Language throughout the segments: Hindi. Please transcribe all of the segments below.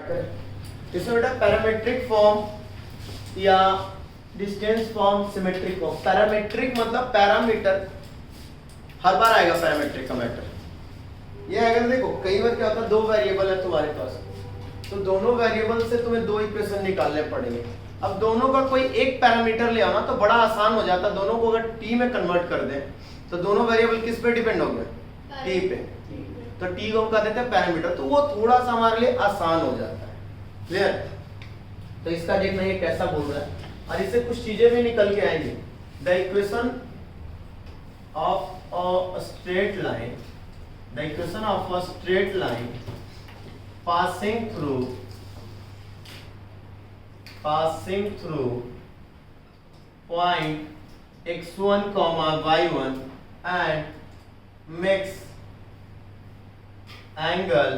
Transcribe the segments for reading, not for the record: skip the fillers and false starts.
करें। इसमें बेटा पैरामेट्रिक फॉर्म या distance form, symmetric form. Parametric मतलब पैरामीटर, हर बार आएगा पैरामेट्रिक का मैटर। ये अगर देखो कई बार क्या होता है, दो वेरिएबल है तुम्हारे पास, तो दोनों वेरिएबल से तुम्हें दो इक्वेशन निकालने पड़ेंगे। अब दोनों का कोई एक पैरामीटर ले आना तो बड़ा आसान हो जाता है। दोनों को अगर टी में कन्वर्ट कर दें तो दोनों वेरिएबल किस पे डिपेंड हो गए, टी पे। तो टी को हम कह देते हैं पैरामीटर, तो वो थोड़ा सा हमारे लिए आसान हो जाता है। क्लियर? तो इसका देखना ये कैसा बोल रहा है, और इससे कुछ चीजें भी निकल के आएंगी। The equation of a straight line, the equation of a straight line passing through point x1 comma y1 and makes angle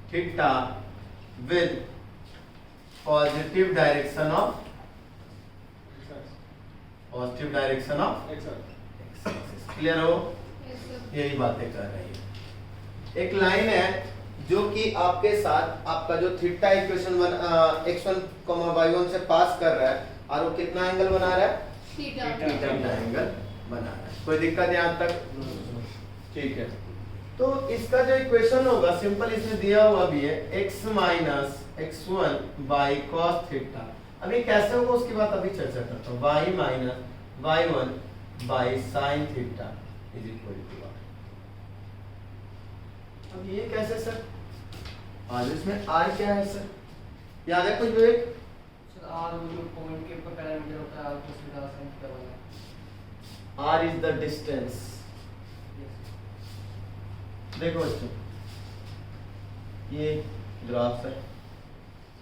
theta with positive direction of x axis। Clear हो? यही बातें कर रही है। एक लाइन है जो कि आपके साथ आपका जो थीटा इक्वेशन x1 y1 से पास कर रहा है, और वो कितना एंगल बना रहा है, थीटा एंगल बना रहा है। कोई दिक्कत यहाँ तक? ठीक है। तो इसका जो इक्वेशन होगा सिंपल, इसमें दिया हुआ भी है x minus x1 by cos theta. अब ये कैसे होगा उसकी बात अभी चर्चा करता हूँ। y minus y1 by sine theta is equal to r। अब ये कैसे सर? आज इसमें r क्या है सर, याद है कुछ विवेक? सर r वो जो पॉइंट के ऊपर पैरामीटर होता है, r को सीधा sin थीटा वाला। r is the distance. देखो बच्चों, ये ग्राफ है,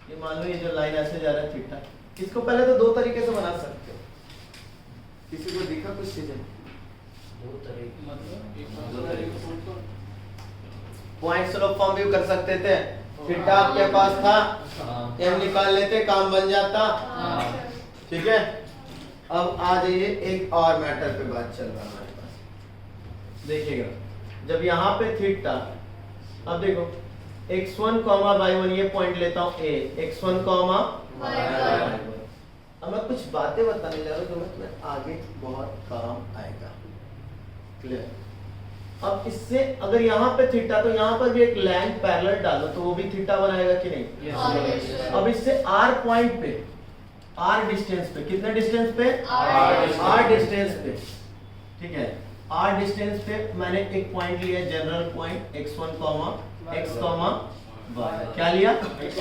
ये मान लो ये जो लाइन ऐसे जा रहा है थीटा, इसको पहले तो दो तरीके से बना सकते हो। किसी को दिखा कुछ चीजें? दो तरीके पॉइंट स्लोप फॉर्म भी कर सकते थे। थीटा आपके पास था, m निकाल लेते, काम बन जाता। ठीक है। अब आ जाइए एक और मैटर पे बात चल रहा है हमारे पास। देखिएगा, जब यहाँ पे थीटा, अब देखो x1 y1, ये पॉइंट लेता हूँ a, x1 y1। अब मैं कुछ बातें बताने जा रहा हूँ जो मैं तुम्हें आगे बहुत काम आएगा। क्लियर? अब इससे अगर यहाँ पे थीटा, तो यहाँ पर भी एक लाइन पैरेलल डालो तो वो भी थीटा बनाएगा कि नहीं? yes, अब इससे r पॉइंट पे, r डिस्टेंस पे, कितने डिस्टेंस पे? r डिस्टेंस पे। ठीक है, r डिस्टेंस पे मैंने एक पॉइंट लिया, general point x1 x y। क्या लिया? x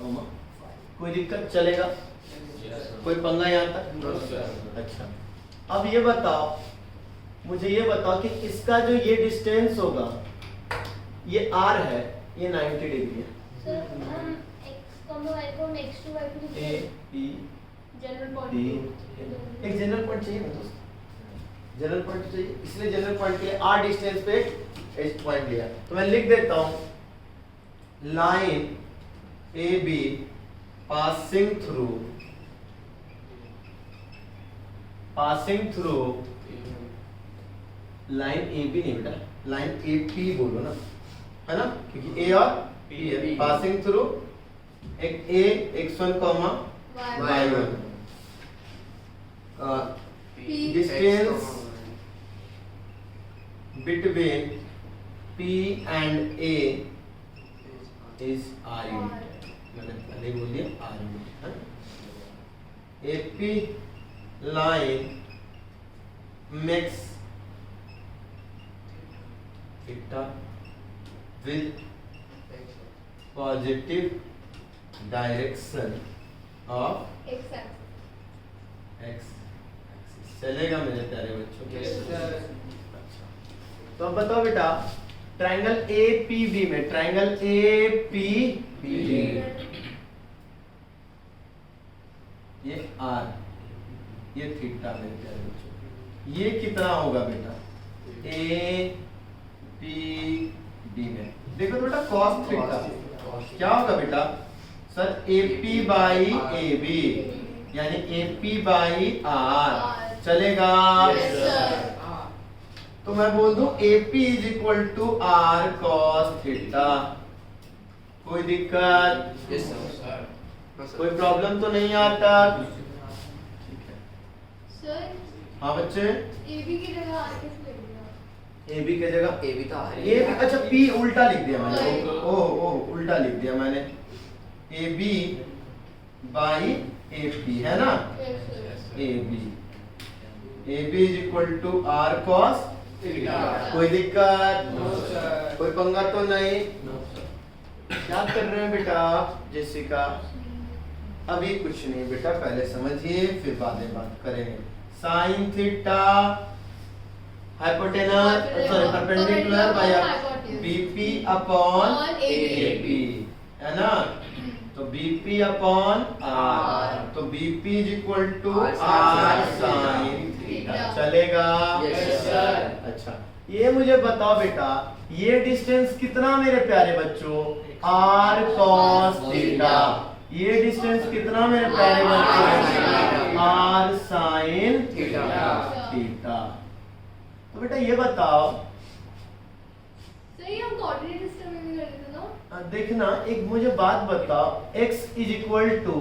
y। कोई दिक्कत चलेगा? कोई पंगा यहाँ तक? अच्छा, अब ये बताओ, मुझे ये बताओ कि इसका जो ये डिस्टेंस होगा, ये r है, ये 90 डिग्री है। सर हम x, y को next to y to a b general d, point, एक जनरल पॉइंट चाहिए ना दोस्त, जनरल पॉइंट चाहिए, इसलिए जनरल पॉइंट के लिए r डिस्टेंस पे एक पॉइंट लिया। तो मैं लिख देता हूँ, line A B passing through line A B नहीं बेटा, लाइन ए पी बोलो ना, है ना, क्योंकि ए और पी है। पासिंग थ्रू एक ए x1 y1, distance between P and A is R unit। मैंने पहले बोल दिया R unit है। AP line makes theta with positive direction of x x axis। चलेगा मेरे प्यारे बच्चों? तो अब बताओ बेटा, ट्रायंगल APB में, ट्रायंगल APB ये R, ये थीटा मेरे प्यारे बच्चों, ये कितना होगा बेटा? APB में देखो बेटा cos थीटा क्या होगा बेटा? सर AP बाई AB यानी AP बाई R। चलेगा? Yes sir. तो मैं बोल दूं AP is equal to R cos theta. कोई दिक्कत? Yes sir. कोई प्रॉब्लम तो नहीं आता? ठीक है। सर हाँ बच्चे, AB की जगह R किस लिख दिया? AB की जगह ए भी तो आ रही ए है। अच्छा P उल्टा लिख दिया मैंने। ओह उल्टा लिख दिया मैंने। AB बाई AP है ना? Yes, sir. AB is equal to R cos theta. कोई दिक्कत? No sir. कोई पंगा तो नहीं? No sir. क्या कर रहे हैं बेटा जेसिका? अभी कुछ नहीं बेटा, पहले समझिए फिर बाद में बात करेंगे। Sine theta hypotenuse sorry perpendicular by BP upon AP है ना? तो बीपी अपॉन आर, तो BP is equal to R sine theta. चलेगा? Yes sir. अच्छा, ये मुझे बताओ बेटा, ये डिस्टेंस कितना मेरे प्यारे बच्चों? R cos theta. ये डिस्टेंस कितना मेरे प्यारे बच्चों? R sine theta. तो बेटा ये बताओ, सही हम कोऑर्डिनेट सिस्टम में भी कर रहे थे ना? देखना एक मुझे बात बताओ, x इज इक्वल टू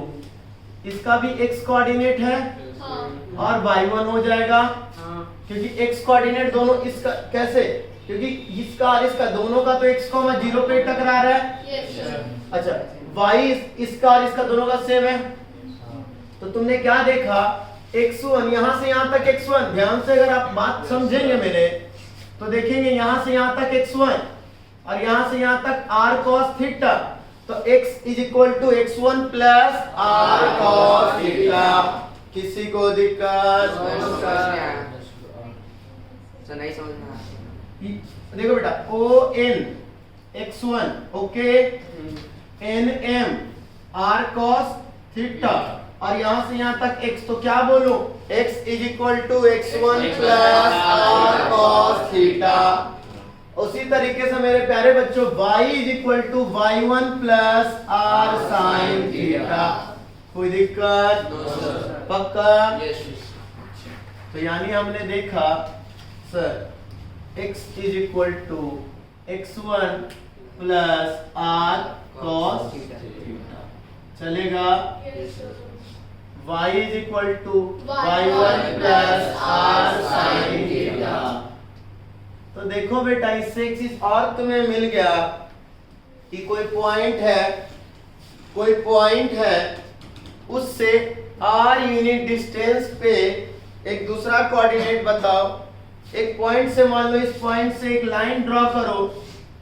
इसका भी x कोऑर्डिनेट है हाँ। और y1 हो जाएगा, हाँ। क्योंकि x कोऑर्डिनेट दोनों इसका कैसे, क्योंकि इसका और इसका दोनों का तो x, 0 पे टकरा रहा है। Yes, sir. अच्छा y इसका और इसका दोनों का सेम है, तो तुमने क्या देखा, x1 यहाँ से यहाँ तक x1, ध्यान से अगर आप बात समझेंगे मेरे तो देखेंगे यहाँ से यहाँ तक x1 और यहाँ से यहाँ तक r cos थीटा, तो x is equal to x1 plus r cos theta. किसी को दिक्कत? सर नहीं समझ में आया। देखो बेटा o n x1 okay, n m r cos theta और यहाँ से यहाँ तक x, तो क्या बोलो, x is equal to x1 plus r cos theta. उसी तरीके से मेरे प्यारे बच्चों y is equal to y1 plus r sin theta. कोई दिक्कत? No sir. पक्का? यस। तो यानी हमने देखा sir x is equal to x1 plus r cos theta. चलेगा? Yes, sir. y is equal to y1 plus r sin theta. तो देखो बेटा इससे एक चीज और तुम्हें मिल गया कि कोई पॉइंट है उससे r यूनिट डिस्टेंस पे एक दूसरा कोऑर्डिनेट बताओ। एक पॉइंट से मान लो, इस पॉइंट से एक लाइन ड्रॉ करो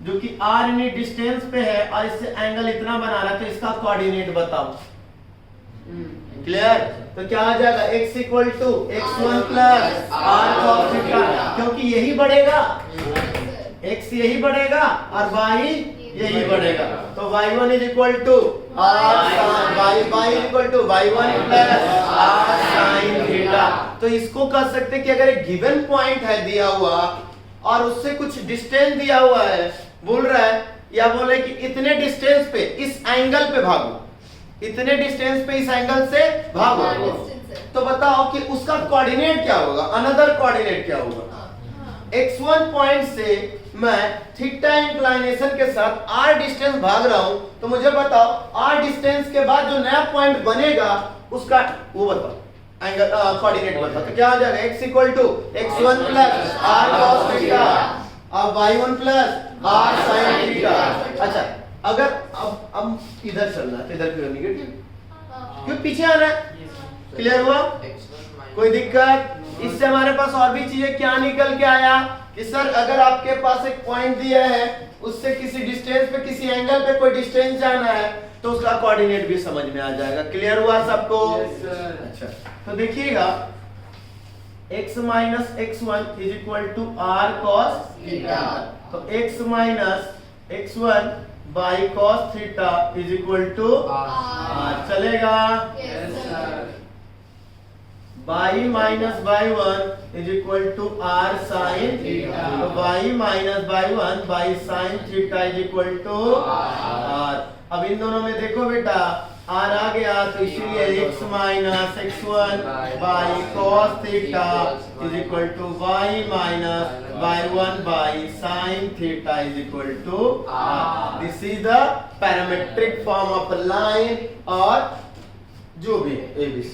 जो कि r यूनिट डिस्टेंस पे है और इससे एंगल इतना बना रहा है, तो इसका कोऑर्डिनेट बताओ। क्लियर? तो क्या आ जाएगा, x equal to x1 plus r cos theta, क्योंकि यही बढ़ेगा, x यही बढ़ेगा और y यही बढ़ेगा, तो y1 is equal to y is equal to y1 plus r sin theta. तो इसको कह सकते हैं कि अगर एक गिवन पॉइंट है दिया हुआ और उससे कुछ डिस्टेंस दिया हुआ है, बोल रहा है या बोले कि इतने डिस्टेंस पे इस एंगल पे भागो, इतने डिस्टेंस पे इस एंगल से भागो, तो बताओ कि उसका कोऑर्डिनेट क्या होगा, अनदर कोऑर्डिनेट क्या होगा। x1 पॉइंट से मैं थीटा इंक्लिनेशन के साथ r डिस्टेंस भाग रहा हूं, तो मुझे बताओ r डिस्टेंस के बाद जो नया पॉइंट बनेगा उसका वो बताओ, एंगल कोऑर्डिनेट बताओ। तो क्या आ जाएगा, x equal to x1 plus r cos theta और y1 plus r sin theta. अच्छा अगर अब इधर चलना है तो इधर क्यों निगेटिव, क्यों पीछे आना है? क्लियर हुआ? कोई दिक्कत? इससे हमारे पास और भी चीजें क्या निकल के आया कि सर अगर आपके पास एक पॉइंट दिया है उससे किसी डिस्टेंस पे किसी एंगल पे कोई डिस्टेंस जाना है तो उसका कोऑर्डिनेट भी समझ में आ जाएगा। क्लियर हुआ सबको? अच्छा तो देखिएगा x minus x1 is equal to r cos theta, तो x minus x1 by cos theta is equal to r। चलेगा? y minus y1 is equal to r sin theta, तो y minus y1 by sin theta is equal to r। अब इन दोनों में देखो बेटा आर आ गया तो इसीलिए x minus x1 by cos theta is equal to y minus y1 by sin theta is equal to r। This is the parametric form of line और जो भी है ABC।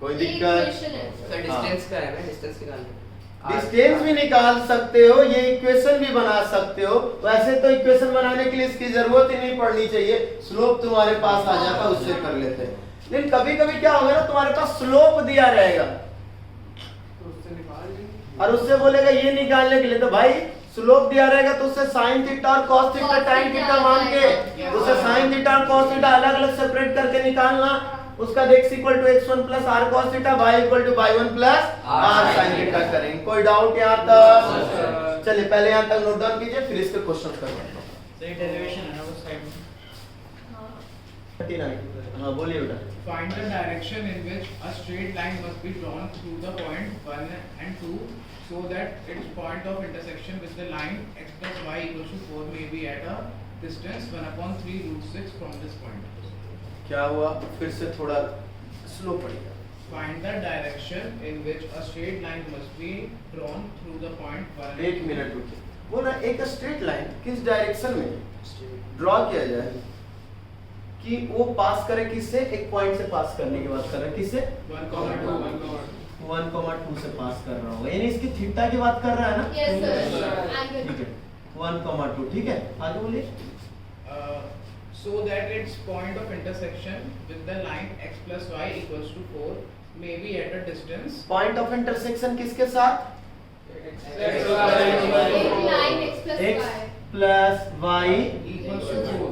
कोई दिक्कत? सर डिस्टेंस का है ना, डिस्टेंस निकालना है। डिस्टेंस भी निकाल सकते हो, ये इक्वेशन भी बना सकते हो। वैसे तो इक्वेशन बनाने के लिए इसकी जरूरत ही नहीं पड़नी चाहिए, स्लोप तुम्हारे पास आ जाता, उससे कर लेते हैं। लेकिन कभी कभी क्या होगा ना, तुम्हारे पास स्लोप दिया रहेगा तो उससे निकाल लेंगे। और उससे बोलेगा ये निकालने के लिए, तो भाई स्लोप दिया रहेगा तो उससे साइन थीटा और कॉस थीटा टाइम थीटा मान के उससे साइन थीटा और कॉस थीटा अलग अलग सेपरेट करके निकालना। उसका x equal to x1 plus R cos theta, y equal to y1 plus R sine theta करेंगे। कोई डाउट यहाँ तक? चलिए पहले यहाँ तक नोट डाउन कीजिए, फिर इसके क्वेश्चन करते हैं। सही डेरिवेशन है ना उस साइड में। 39 हाँ बोलिए बेटा। Find the direction in which a straight line must be drawn through the point 1 and 2 so that its point of intersection with the line x plus y equals to 4 may be at a distance 1/3 root 6 from this point. क्या हुआ? फिर से थोड़ा स्लो पड़ेगा। Find the direction in which a straight line must be drawn through the point 1 and 2. एक मिनट रुकिए। बोल रहा एक स्ट्रेट लाइन किस डायरेक्शन में ड्रॉ किया जाए कि वो पास करे किससे? एक पॉइंट से पास करने की बात कर रहा है। किससे? 1,2 से पास कर रहा होगा, यानी इसकी थीटा की बात कर रहा है ना? Yes sir. ठीक है 1,2 ठीक है, आगे बोलिए। So that its point of intersection with the line x plus y equals to 4 may be at a distance. Point of intersection किसके साथ? एक line x plus x y. Plus y Equals to 4.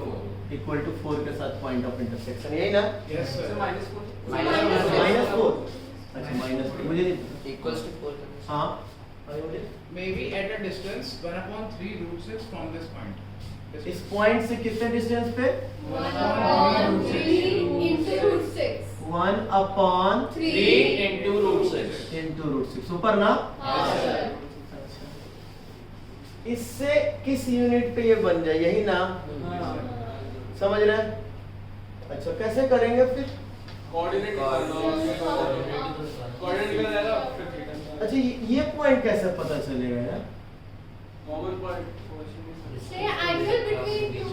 Equal to 4 के साथ पॉइंट ऑफ इंटरसेक्शन, यही ना? Yes sir. माइनस 4। अच्छा माइनस मुझे इक्वल्स टू 4 करना। हाँ आगे बोलिए। May be at a distance 1/3 root 6 from this point. इस पॉइंट से कितने डिस्टेंस पे? 1/3 into root 6. 1/3 into root 6 ऊपर ना? हाँ sir. इससे किस यूनिट पे ये बन जाए, यही ना? समझ रहे हैं? अच्छा कैसे करेंगे फिर? अच्छा ये पॉइंट कैसे पता चलेगा यार? Say angle between two.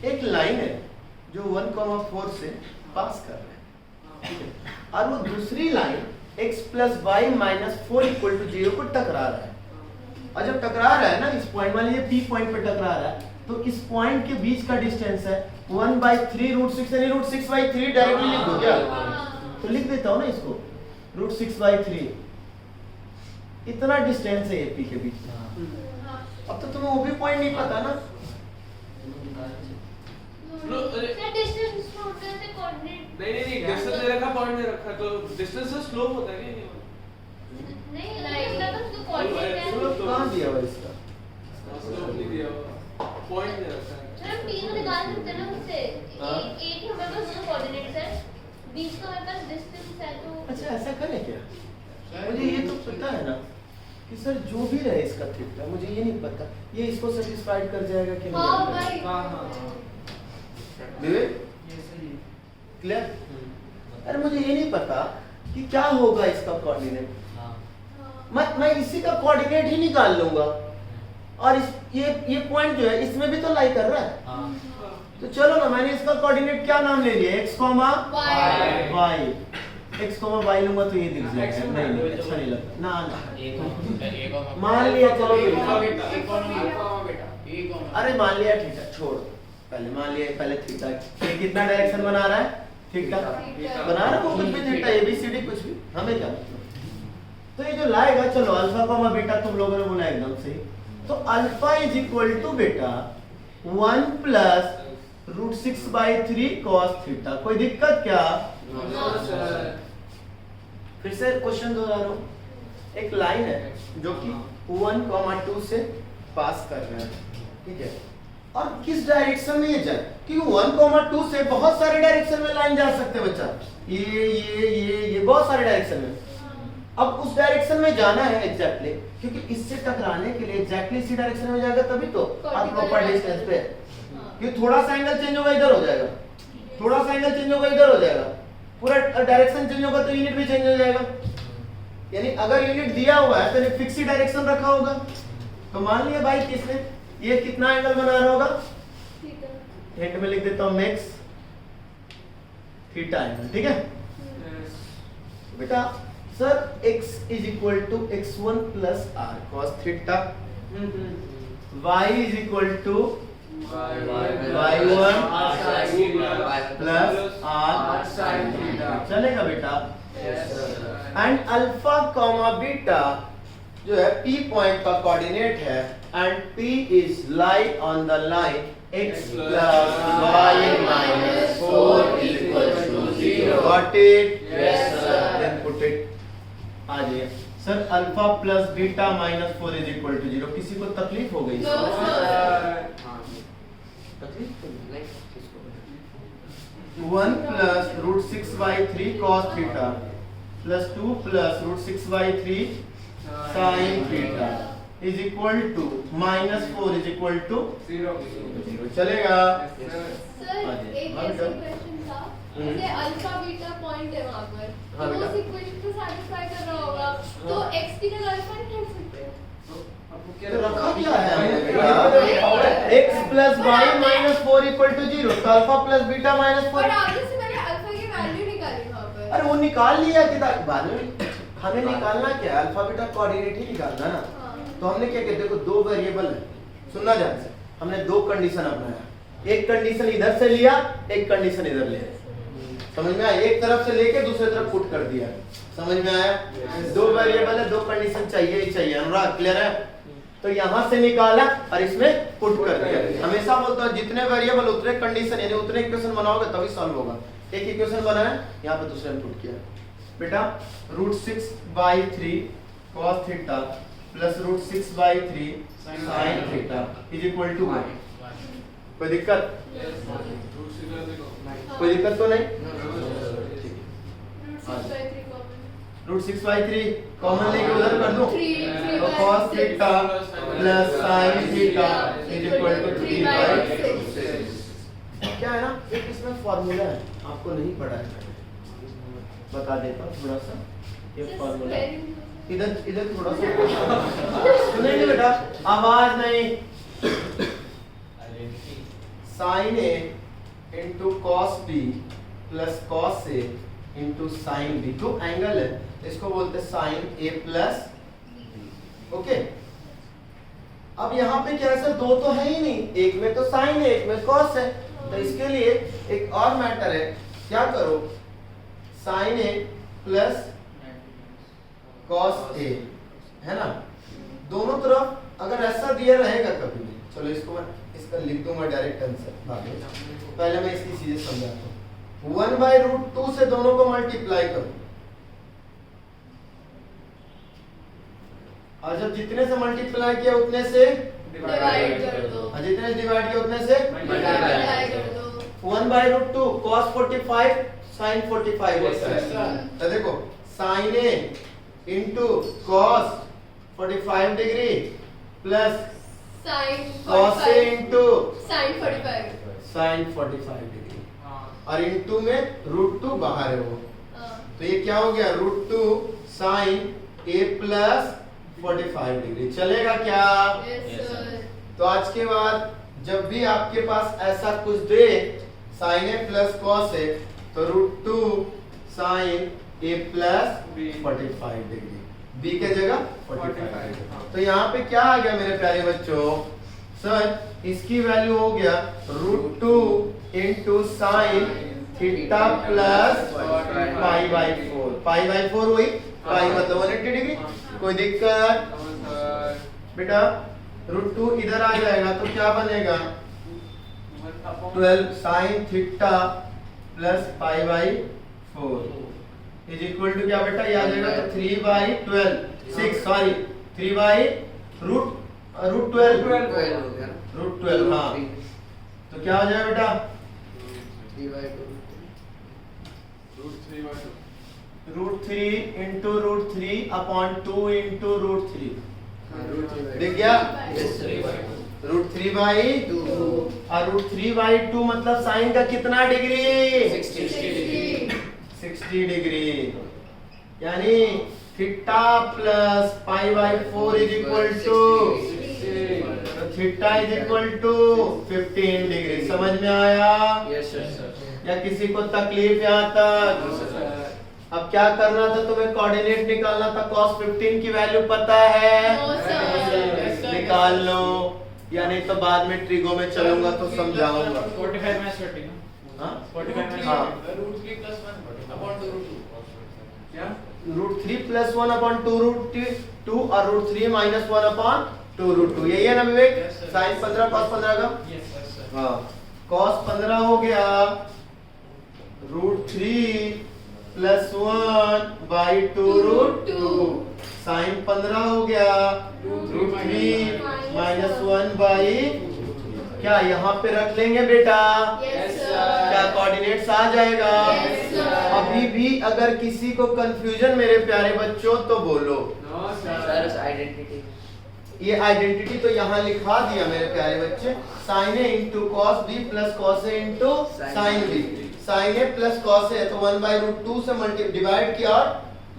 एक लाइन है जो 1,4 से पास कर रहा है, ठीक है, और वो दूसरी line x plus Y minus 4 equal to 0 को टकरा रहा है। और जब टकरा रहा है ना इस पॉइंट, मान लीजिए P पॉइंट पे टकरा रहा है, तो इस पॉइंट के बीच का डिस्टेंस है 1/3 रूट 6, यानी रूट 6/3 डायरेक्टली लिख दो क्या? तो लिख देता हूँ ना इसको, रूट 6/3 इतना डिस्टेंस है AP के बीच में। अब तो तुम्हें वो भी पॉइंट नहीं पता ना? Sir distance होता है तो coordinate. नहीं डिस्टेंस दे रखा पॉइंट दे रखा तो डिस्टेंस से स्लोप होता है क्या? नहीं लाइन का तो उसको coordinate है. स्लोप कहाँ दिया हुआ इसका? स्लोप नहीं दिया हुआ, पॉइंट दे रखा है। सर हम तीनों निकाल सकते हैं ना उससे. हाँ. एक ही हमारे पास दोनों coordinates है. बीच का हमारे पास distance है तो. अच्छा ऐसा करें क्या? मुझे ये तो पता है ना कि सर जो भी रहे इसका थीटा, मुझे ये नहीं पता ये इसको सेटिस्फाइड कर जाएगा कि नहीं। हाँ भाई. विवेक क्लियर? अरे मुझे ये नहीं पता कि क्या होगा इसका कोऑर्डिनेट, मैं इसी का कोऑर्डिनेट ही निकाल लूंगा। और ये पॉइंट जो है इसमें भी तो लाई कर रहा है, तो चलो ना मैंने इसका कोऑर्डिनेट क्या नाम ले लिया, x, y। x, y लूंगा तो ये दिख जाएगा। नहीं अच्छा नहीं लगता ना। मान लिया चलो, अरे मान लिया थीटा, छोड़ पहले मान लिया, पहले थीटा ये कितना डायरेक्शन बना रहा है? थीटा बना रहा है, वो कुछ भी थीटा ABCD कुछ भी, हमें क्या मतलब। तो ये जो लाएगा, चलो अल्फा कॉमा बीटा तुम लोगों ने बोला एकदम सही, तो अल्फा इज इक्वल टू बेटा 1 प्लस रूट 6/3 cos थीटा। कोई दिक्कत क्या? फिर से क्वेश्चन दोहरा रहा हूं, एक लाइन है जो कि 1,2 से पास कर रहा है, ठीक है, और किस डायरेक्शन में ये जाए? क्योंकि 1,2 से बहुत सारे डायरेक्शन में लाइन जा सकते हैं बच्चा, ये बहुत सारे डायरेक्शन में। अब उस डायरेक्शन में जाना है एग्जैक्टली, क्योंकि इससे टकराने के लिए एग्जैक्टली इसी डायरेक्शन में जाएगा तभी तो आप प्रॉपर डिस्टेंस पे, क्योंकि थोड़ा सा एंगल चेंज होगा इधर हो जाएगा, थोड़ा सा एंगल चेंज होगा इधर हो जाएगा, पूरा डायरेक्शन चेंज होगा तो यूनिट भी चेंज हो जाएगा। यानी अगर यूनिट दिया हुआ है तो फिक्स ही डायरेक्शन रखा होगा। तो मान लिया भाई कि इसने ये कितना एंगल बना रहा होगा, हिंट में लिख देता हूं मैक्स थीटा एंगल, ठीक है बेटा। Sir x is equal to x1 plus r cos theta, y is equal to y1 plus r sin theta, चलेगा बेटा। एंड अल्फा कॉमा बीटा जो है p पॉइंट का कोऑर्डिनेट है, and p is lie on the line x plus y minus 4 equals to 0. Got it? Yes sir. Then put it. आ जाइए सर, alpha plus beta minus 4 is equal to 0। किसी को तकलीफ हो गई? No, sir. तकलीफ तो नहीं, इसको 1 plus root 6 by 3 cos theta plus 2 plus root 6 by 3 sine theta is equal to minus 4 is equal to 0। चलेगा? सर एक ऐसा क्वेश्चन था, जैसे अल्फा बीटा पॉइंट है वहां पर, हाँ तो बेटा। उस इक्वेशन को सैटिस्फाई कर रहा होगा, तो x की जगह अल्फा नहीं रख सकते? तो रखा क्या है हमने बेटा? x plus y minus 4 equal to 0, तो अल्फा प्लस बीटा माइनस पर 4। आगे से मैंने अल्फा की वैल्यू निकाली वहां पर। अरे वो निकाल लिया किताब बाद में, हमें निकालना क्या है? अल्फा बीटा कोऑर्डिनेट ही निकालना है ना। हाँ। तो हमने क्या किया, देखो दो वेरिएबल है, सुनना ध्यान से, हमने दो कंडीशन अपनाया, एक कंडीशन इधर से लिया, एक कंडीशन इधर लिया, समझ में आया? एक तरफ से लेके दूसरे तरफ पुट कर दिया, समझ में आया? दो वेरिएबल है, दो कंडीशन चाहिए ही चाहिए, अनुराग क्लियर है? तो यहाँ से निकाला और इसमें पुट कर दिया। हमेशा बोलता हूँ जितने वेरिएबल उतने कंडीशन, यानी उतने इक्वेशन बनाओगे तभी सॉल्व होगा। एक इक्वेशन बनाया, यहाँ पे दूसरे में पुट किया बेटा, root 6 by 3 cos theta plus root 6 by 3 sine theta is equal to 1। कोई दिक्कत? कोई दिक्कत तो नहीं? रूट 6 बाई 3 कॉमन लेके उधर कर दूं, तो cos theta plus sin theta is equal to 3 by 6। क्या है ना, एक इसमें फॉर्मूला है, आपको नहीं पढ़ा है, बता देता हूँ थोड़ा सा। ये फॉर्मूला इधर थोड़ा सा सुनेंगे बेटा, आवाज नहीं। sin a into cos b plus cos a into sine B, तो एंगल है, इसको बोलते हैं साइन ए प्लस, ओके। अब यहाँ पे क्या है सर, दो तो है ही नहीं, एक में तो साइन है, एक में कॉस है, तो इसके लिए एक और मैटर है, क्या करो, sign A plus cos A, है ना, दोनों तरफ अगर ऐसा दिया रहेगा कभी भी, चलो इसको मैं इसका लिख दूंगा डायरेक्ट आंसर बाद में, पहले मैं इसकी चीजें समझाता हूँ। 1 बाई रूट 2 से दोनों को मल्टीप्लाई करो, और जब जितने से मल्टीप्लाई किया उतने से डिवाइड कर दो, और जितने से डिवाइड किया उतने से मल्टीप्लाई कर दो। 1 बाई रूट 2 cos 45 sin 45 होता है, तो देखो sin a into cos 45 degree plus sine cos a into sine 45। sin 45 degree, और इंटू में रूट 2 बाहर है वो, तो ये क्या हो गया, root 2 sin a plus 45 degree. चलेगा क्या? Yes sir. तो आज के बाद जब भी आपके पास ऐसा कुछ दे sin a plus cos a, तो root 2 sin a plus 45 degree, b के जगह 45 डिग्री। तो यहाँ पे क्या आ गया मेरे प्यारे बच्चों, सर इसकी वैल्यू हो गया root 2 into sine theta plus pi by 4, pi by 4 हुई, पाई मतलब 180 डिग्री। कोई दिक्कत बेटा? रूट 2 इधर आ जाएगा तो क्या बनेगा, 12 sine theta plus pi by 4 is equal to क्या बेटा, ये आ जाएगा तो 3 बाई 12 6 सॉरी 3 बाई रूट 12 हो गया रूट 12, हाँ, तो क्या हो जाएगा बेटा, √3 into √3 upon 2 into √3 √3 दिख गया? Yes, sir. √3/2 और √3/2 मतलब साइन का कितना डिग्री? 60 डिग्री, यानी theta plus π/4 is equal to theta is equal to 15 degree. समझ में आया Yes, sir. या किसी को तकलीफ यहाँ तक? अब क्या करना था तुम्हें? कोऑर्डिनेट निकालना था। cos 15 की वैल्यू पता है? No, sir. निकाल लो, या नहीं तो बाद में ट्रिगो में चलूंगा तो समझाऊंगा। 45 में स्वेटिंग हाँ? 45 में हाँ। √3 + 1 upon 2√2 क्या √3 + 1 upon 2√2 और √3 - 1 upon 2√2, यही है ना Vivek? Yes, sir. Sine 15 cos 15 का? यस सर हाँ, cos 15 हो गया √3 + 1/2√2, साइन 15 हो गया √3 - 1/, क्या यहाँ पे रख लेंगे बेटा? Yes, क्या sir. कोऑर्डिनेट्स आ जाएगा? Yes, sir. अभी भी अगर किसी को कंफ्यूजन मेरे प्यारे बच्चों तो बोलो। No, Sir, sir. identity. ये आइडेंटिटी तो यहाँ लिखा दिया मेरे प्यारे बच्चे, sin a into cos b plus cos a into sin b। sin a plus cos a तो 1/√2 से डिवाइड किया और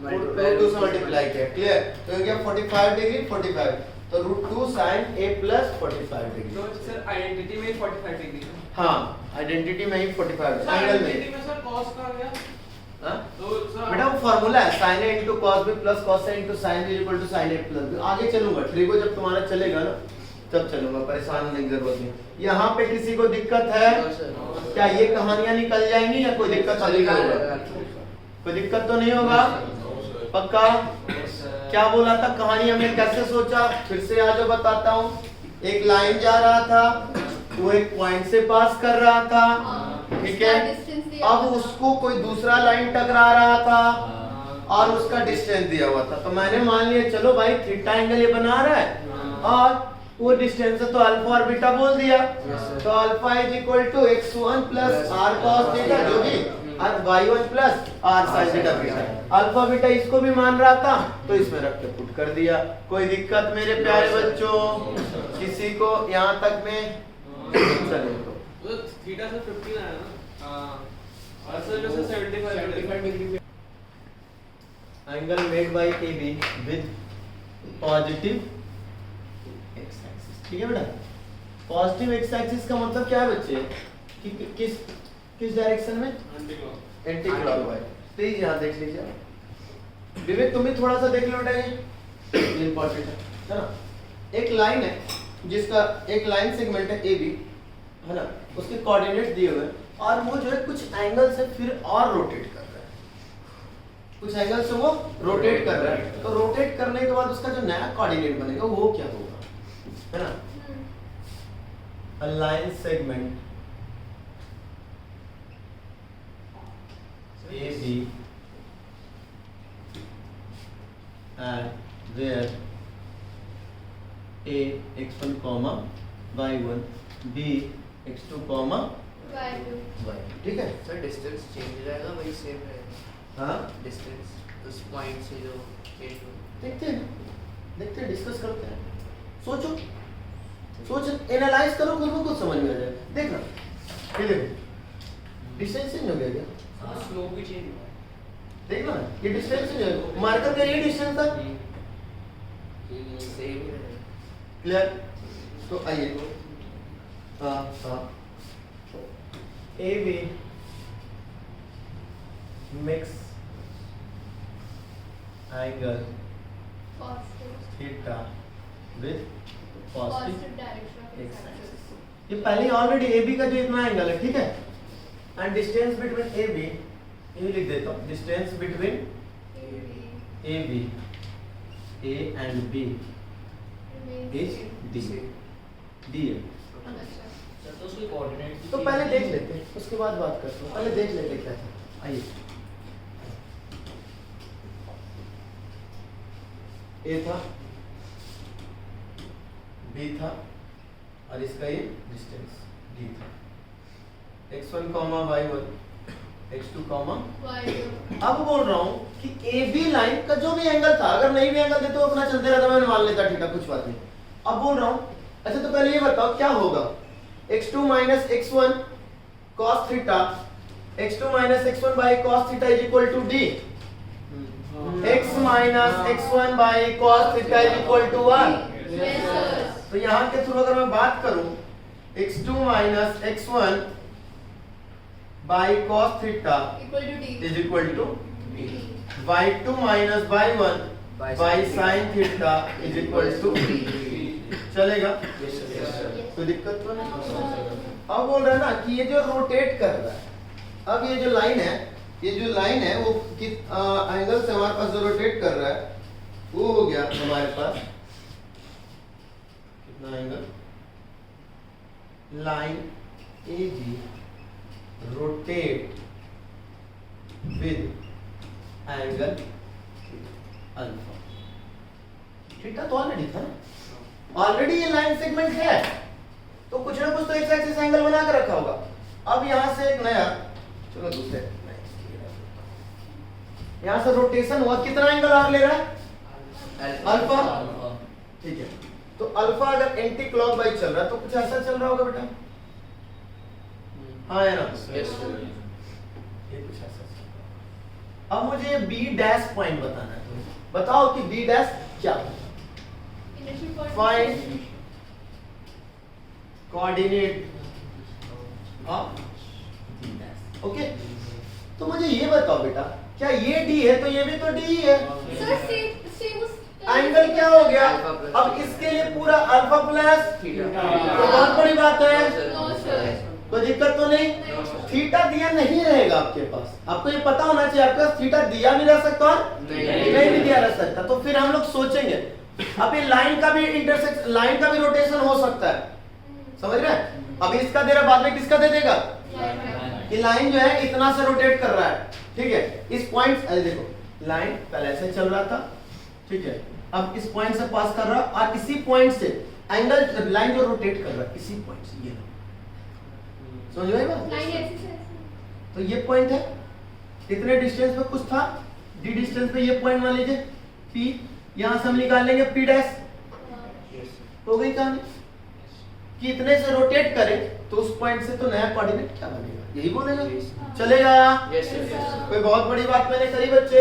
√2 से मल्टीप्लाई किया। क्लियर? तो ये गया 45 डिग्री 45, तो √2 sin a plus 45 degree. No, sir. Identity में 45 degree. हाँ, आइडेंटिटी में ही 45 एंगल में। Identity में सर cos का आ गया. हाँ? तो सर बेटा वो फॉर्मूला है sin a into cos b plus cos a into sin b equal to sin a plus b। आगे चलूंगा, ट्रिगो जब तुम्हारा चलेगा ना तब चलूंगा, परेशान होने की जरूरत नहीं। यहाँ पे किसी को दिक्कत है? No, sir. क्या ये कहानियां निकल जाएंगी या कोई दिक्कत अभी होगा? कोई दिक्कत तो नहीं होगा? पक्का? क्या बोला था? कहानी हमने कैसे सोचा? फिर से आज जो बताता हूँ। एक लाइन जा रहा था, वो एक पॉइंट से पास कर रहा था, ठीक है? अब उसको कोई दूसरा लाइन टकरा रहा था और उसका डिस्टेंस दिया हुआ था, तो मैंने मान लिया चलो भाई थीटा एंगल ये बना रहा है और वो डिस्टेंस है तो अल्फा और बीटा बोल दिया। तो alpha is equal to x1 plus r cos theta, जो भी, और y1 plus r sin theta beta. Alpha beta इसको भी मान रहा था तो इसमें रख के पुट कर दिया। कोई दिक्कत मेरे प्यारे बच्चों? किसी को यहाँ तक में? चलिए तो थीटा से 15 आया ना. हाँ. और सर जो से 75 degree angle made by AB with positive x axis। ठीक है बेटा? पॉजिटिव x axis का मतलब क्या है बच्चे? कि किस डायरेक्शन में? Anti clockwise. प्लीज यहाँ देख लीजिए। विवेक तुम भी थोड़ा सा देख लो बेटा, ये इंपॉर्टेंट है ना? एक लाइन है जिसका एक लाइन सेगमेंट है AB, है ना? उसके कोऑर्डिनेट दिए हुए हैं और वो जो है कुछ एंगल से फिर और रोटेट कर रहा है, कुछ एंगल से वो रोटेट कर रहा है। तो रोटेट करने के बाद उसका जो नया कोऑर्डिनेट बनेगा वो क्या होगा, है ना? A line segment AB and where A x1 comma y1 B x2 comma y, ठीक है? सर डिस्टेंस चेंज रहेगा वही सेम रहेगा? हाँ, डिस्टेंस उस पॉइंट से जो चेंज हो देखते हैं, डिस्कस करते हैं। सोचो, एनालाइज करो, खुद को कुछ समझ में आ जाए। देखना, ये देखो, डिस्टेंस चेंज हो गया क्या? स्लोप भी चेंज हुआ है। देखना, ये डिस्टेंस चेंज हो गया। मार्कर का ये डिस्टेंस था, सेम ही रहेगा। क्लियर? तो आइए, हाँ, AB makes angle theta with positive x axis। ये पहले ऑलरेडी AB का जो इतना एंगल है, ठीक है? एंड डिस्टेंस बिटवीन AB, ये लिख देता हूँ, distance between AB, A and B is D, D है। सर तो उसके कोऑर्डिनेट तो पहले देख लेते हैं, उसके बाद बात करते हैं। पहले देख लेते क्या था। आइए, A था, B था और इसका ये डिस्टेंस D था। x1 y1 x2 अब बोल रहा हूँ कि ए बी लाइन का जो भी एंगल था, अगर नहीं भी एंगल देते तो अपना चलते रहता, मैं मान लेता ठीक है कुछ बात नहीं। अब बोल रहा हूँ अच्छा तो पहले ये बताओ क्या होगा x2 minus x1 cos theta, x2 minus x1 by cos theta is equal to d, x minus x1 by cos theta is equal to 1। Yes sir। तो यहाँ के थ्रू अगर मैं बात करूं x2 minus x1 by cos theta Equal to D। is equal to y2 minus y1 by sin theta is equal to चलेगा? कोई दिक्कत तो नहीं? अब बोल रहा है ना कि ये जो रोटेट कर रहा है, अब ये जो लाइन है, ये जो लाइन है वो किस एंगल से हमारे पास जो रोटेट कर रहा है वो हो गया हमारे पास कितना angle, line A B rotate with angle alpha. Theta तो ऑलरेडी था ना, ऑलरेडी ये लाइन सेगमेंट है तो कुछ ना कुछ तो एक्स एक्सिस एंगल बना के रखा होगा। अब यहां से एक नया, चलो दूसरे यहां से रोटेशन हुआ, कितना एंगल और ले रहा है अल्फा, ठीक है। तो अल्फा अगर एंटी क्लॉकवाइज चल रहा है तो कुछ ऐसा चल रहा होगा बेटा, हाँ है ना, ये कुछ ऐसा चल रहा है। अब मुझे बी डैश पॉइंट बताना है, बताओ कि बी डैश क्या है। Find coordinate of D dash। Okay, तो मुझे ये बताओ बेटा, क्या ये D है तो ये भी तो D ही है। सर सेम उस एंगल क्या हो गया, अब इसके लिए पूरा अल्फा प्लस थीटा। तो बहुत बड़ी बात है, नो सर। कोई दिक्कत तो नहीं। थीटा दिया नहीं रहेगा आपके पास, आपको ये पता होना चाहिए आपके पास थीटा दिया भी रह सकता और नहीं भी दिया रह सकता। तो फिर हम लोग सोचेंगे अब ये लाइन का भी इंटरसेक्शन, लाइन का भी रोटेशन हो सकता है, समझ रहे हैं। अब इसका दे रहा, बाद में किसका दे देगा, ये लाइन जो है इतना से रोटेट कर रहा है, ठीक है। इस पॉइंट देखो लाइन पहले ऐसे चल रहा था, ठीक है, अब इस पॉइंट से पास कर रहा और इसी पॉइंट से एंगल लाइन जो रोटेट कर रहा है इसी पॉइंट से, ये समझ गए बात। लाइन ऐसी से तो ये पॉइंट है, इतने डिस्टेंस पे कुछ था, डी डिस्टेंस पे ये पॉइंट मान लीजिए P, यहां से हम निकाल लेंगे P डैश, हो गई कहानी कि इतने से रोटेट करें तो उस पॉइंट से तो नया कोऑर्डिनेट क्या बनेगा, यही बोलेगा, चलेगा। कोई बहुत बड़ी बात मैंने करी बच्चे,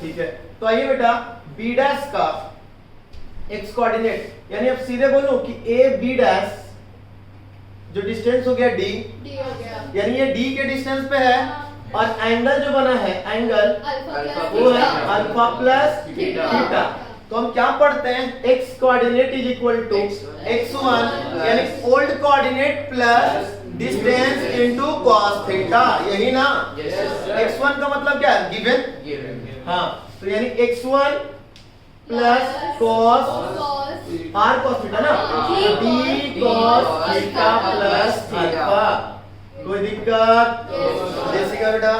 ठीक है। तो आइए बेटा B डैश का x कोऑर्डिनेट, यानी अब सीधे बोलूं कि A B डैश जो डिस्टेंस हो गया D, D हो गया, यानी ये D के डिस्टेंस पे है और एंगल जो बना है एंगल वो है अल्फा प्लस थीटा। तो हम क्या पढ़ते हैं, x coordinate is equal to x1 यानी old coordinate plus distance into cos theta, यही ना। x1 का मतलब क्या है, गिवन, हाँ, तो यानी x1 plus cos r cos theta ना, d cos theta plus alpha. कोई दिक्कत, जैसे क्या बेटा,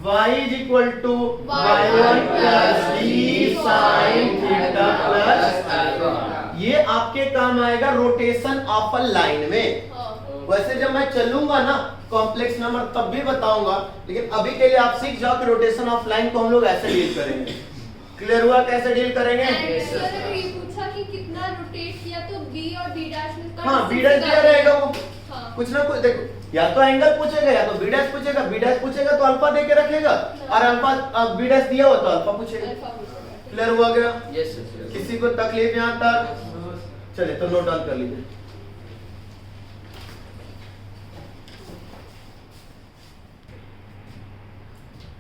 y is equal to y1 plus d sin theta plus alpha। ये आपके काम आएगा रोटेशन ऑफ अ लाइन में। वैसे जब मैं चलूंगा ना कॉम्प्लेक्स नंबर तब भी बताऊंगा, लेकिन अभी के लिए आप सीख जाओ कि रोटेशन ऑफ लाइन को हम लोग ऐसे डील करेंगे। क्लियर हुआ कैसे डील करेंगे? सर अगर ये पूछा कि कितना रोटेट किया तो B और B डैश में इसका हाँ, B डैश दिया रहेगा वो, हाँ। कुछ ना कुछ देखो, या तो एंगल पूछेगा या तो B डैश पूछेगा, B डैश पूछेगा तो अल्फा दे के रखेगा और अल्फा B डैश दिया हो तो अल्फा पूछेगा। अल्फा पूछेगा। क्लियर हुआ गया? Yes sir. किसी को तकलीफ यहाँ तक? चलिए तो नोट डाउन कर लीजिए।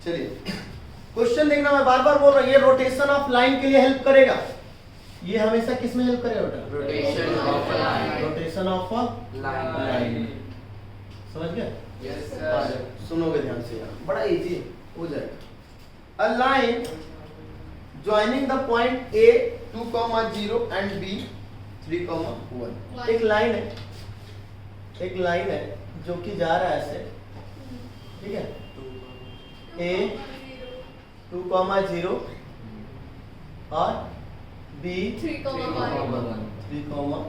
चलिए क्वेश्चन देखना, मैं बार बार बोल रहा हूँ, ये रोटेशन ऑफ लाइन के लिए हेल्प करेगा। ये हमेशा किस में हेल्प करेगा बेटा? Rotation of line. Rotation of line, समझ गए? यस सुनोगे ध्यान से यार, बड़ा इजी हो जाएगा। A line joining the point A 2,0 and B 3,1। एक लाइन है, एक लाइन है जो कि जा रहा है ऐसे, ठीक है, A 2,0 और B 3,1 3,1,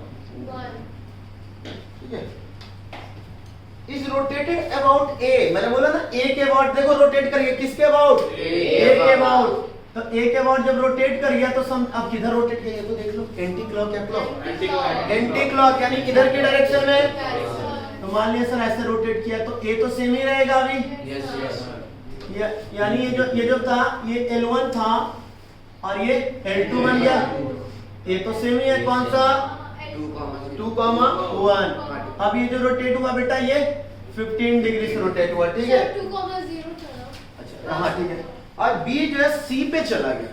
ठीक है। इज रोटेटेड अबाउट ए, मैंने बोला ना ए के अबाउट, देखो रोटेट करिए किसके अबाउट, ए के अबाउट। तो ए के अबाउट जब रोटेट कर गया तो अब किधर रोटेट किया तो देख लो, एंटी क्लॉक या क्लॉक, एंटी क्लॉक यानी इधर की डायरेक्शन में। तो मान लिया सर ऐसे रोटेट किया तो ए तो सेम ही रहेगा अभी, यानी ये जो था ये L1 था और ये L2 बन गया, ये तो सेम ही है, कौन सा 2,1। अब ये जो रोटेट हुआ बेटा ये 15 डिग्री से रोटेट हुआ, ठीक है। 2,0 था। अच्छा हाँ ठीक है। और B जो है C पे चला गया,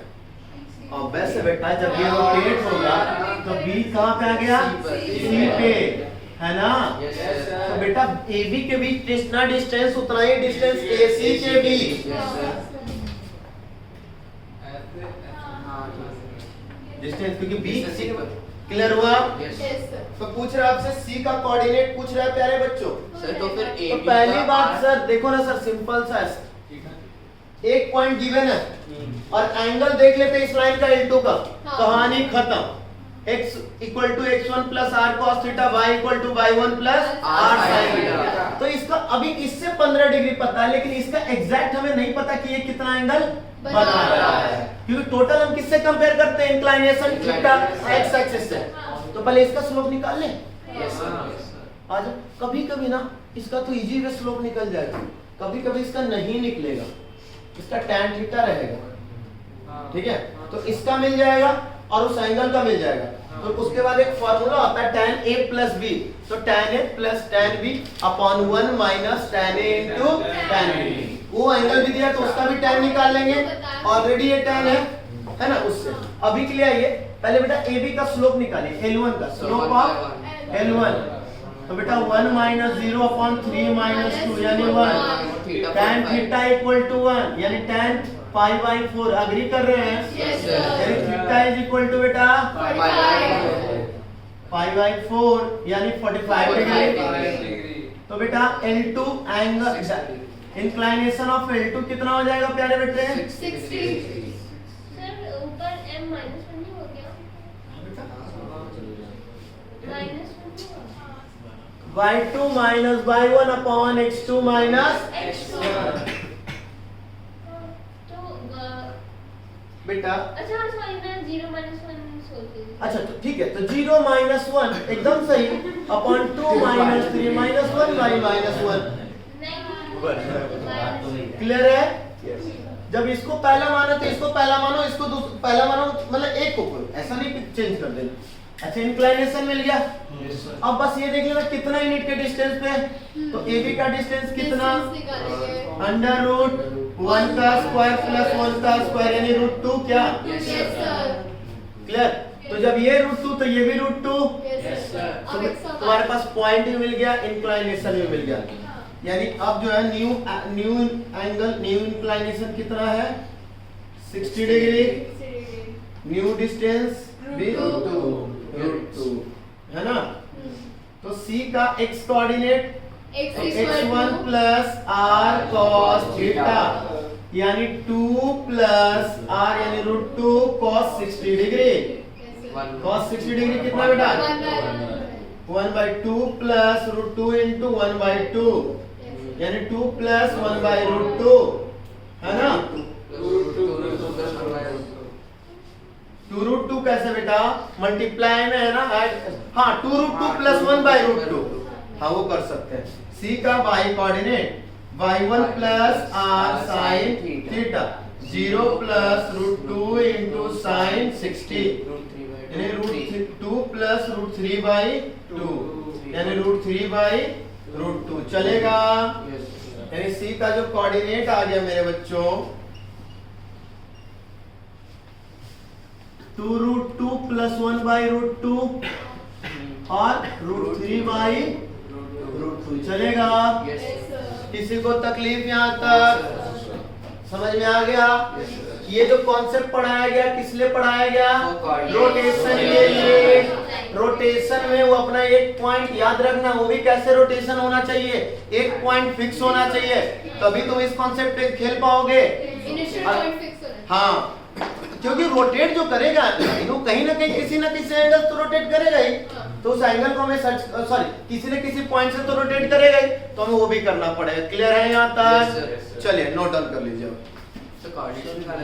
और वैसे बेटा जब ये रोटेट होगा तो B कहाँ पे आ गया, C पे, है ना। तो बेटा AB के बीच जितना डिस्टेंस उतना ही डिस्टेंस AC के बीच, डिस्टेंस, क्योंकि B C क्लियर हुआ। Yes sir। तो पूछ रहा है आपसे C का कोऑर्डिनेट पूछ रहा है प्यारे बच्चों। सर तो फिर तो पहली बात सर देखो ना सर, सिंपल सा है, एक पॉइंट गिवन है और एंगल देख लेते हैं इस लाइन का L2 का, कहानी खत्म। x equal to x1 plus r cos theta, y equal to y1 plus r sin theta. तो इसका अभी इससे 15 डिग्री पता है, लेकिन इसका एग्जैक्ट हमें नहीं पता कि ये कितना एंगल बना रहा है, क्योंकि टोटल हम किससे कंपेयर करते हैं, इंक्लाइनेशन थीटा x एक्सिस से। तो पहले इसका स्लोप निकाल लें। आज कभी कभी ना इसका तो इजी वे स्लोप निकल जाएगा, कभी कभी इसका नहीं निकलेगा, इसका tan थीटा रहेगा, ठीक है। तो इसका मिल जाएगा और उस एंगल का मिल जाएगा। तो उसके बाद एक फार्मूला होता है tan A प्लस B, तो tan A plus tan B upon 1 minus tan A into tan B। वो एंगल भी दिया तो उसका भी tan निकाल लेंगे, ऑलरेडी ये tan है ना उससे। अभी के लिए आइए पहले बेटा AB का स्लोप निकालिए, L1 का स्लोप ऑफ L1। तो बेटा 1 माइनस 0 अपॉन 3 माइनस 2 यानी 1, tan थीटा इक्वल टू 1 यानी tan पाई बाई 4, अग्री कर रहे हैं, यानी थीटा इज इक्वल टू बेटा पाई बाई 4 यानी 45 डिग्री। तो बेटा L2 angle inclination of L2 कितना हो जाएगा प्यारे बेटे, 60। सर ऊपर m माइनस 1 नहीं हो गया, minus 1 y2 minus y1 upon x2 minus x2। बेटा अच्छा सॉरी मैं 0 माइनस 1 सोच रही थी। अच्छा तो ठीक है, तो 0 माइनस 1 एकदम सही, upon 2 minus 3 minus 1 by minus 1, clear है। जब इसको पहला मानो तो इसको पहला मानो, इसको पहला मानो, मतलब एक को कोई ऐसा नहीं कि चेंज कर देना। अच्छा इंक्लाइनेशन मिल गया, अब बस ये देख लेना कितना यूनिट के डिस्टेंस पे, तो AB का डिस्टेंस कितना, अंडर रूट 1 का स्क्वायर प्लस 1 का स्क्वायर यानी रूट 2 क्या, यस सर। क्लियर। तो जब ये रूट 2 तो ये भी रूट 2, यस सर। तो अब एक सवाल, तुम्हारे पास पॉइंट भी मिल गया, इंक्लाइनेशन भी मिल गया, यानी अब जो है न्यू एंगल न्यू इंक्लाइनेशन कितना है 60 डिग्री, न्यू डिस्टेंस भी रूट 2 है ना। तो C का x coordinate x1 plus r cos theta यानी 2 प्लस r यानी root 2 cos 60 degree, cos 60 degree कितना बेटा 1/2 प्लस रूट 2 इंटू 1/2 यानी 2 प्लस 1/√2 है ना। 2√2 कैसे बेटा, मल्टीप्लाई में है ना, हाँ 2√2 प्लस 1/√2, हाँ वो कर सकते हैं। C का y coordinate y1 plus r sin theta 0 plus √2 into sin 60 यानी √2 प्लस √3/2 यानी √3/√2 चलेगा। यानी C का जो कोऑर्डिनेट आ गया मेरे बच्चों 2√2 प्लस 1/√2 और √3/√2 चलेगा। किसी को तकलीफ यहाँ तक समझ में आ गया। ये जो कॉन्सेप्ट पढ़ाया गया किस लिए पढ़ाया गया, रोटेशन के लिए। रोटेशन में वो अपना एक पॉइंट याद रखना, वो भी कैसे रोटेशन होना चाहिए, एक पॉइंट फिक्स होना चाहिए, तभी तुम इस कॉन्सेप्ट पे खेल पाओगे। इनिशियल पॉइंट फिक्स होना। हाँ क्योंकि रोटेट जो करेगा वो कहीं ना कहीं किसी ना किसी एंगल तो रोटेट करेगा ही, तो उस एंगल को हमें सर्च सॉरी किसी न किसी पॉइंट से तो रोटेट करेगा ही, तो हमें वो भी करना पड़ेगा। क्लियर है यहाँ Yes, sir, तक? yes, sir. चलिए नोट डाउन कर लीजिए। तो कार्डिशन का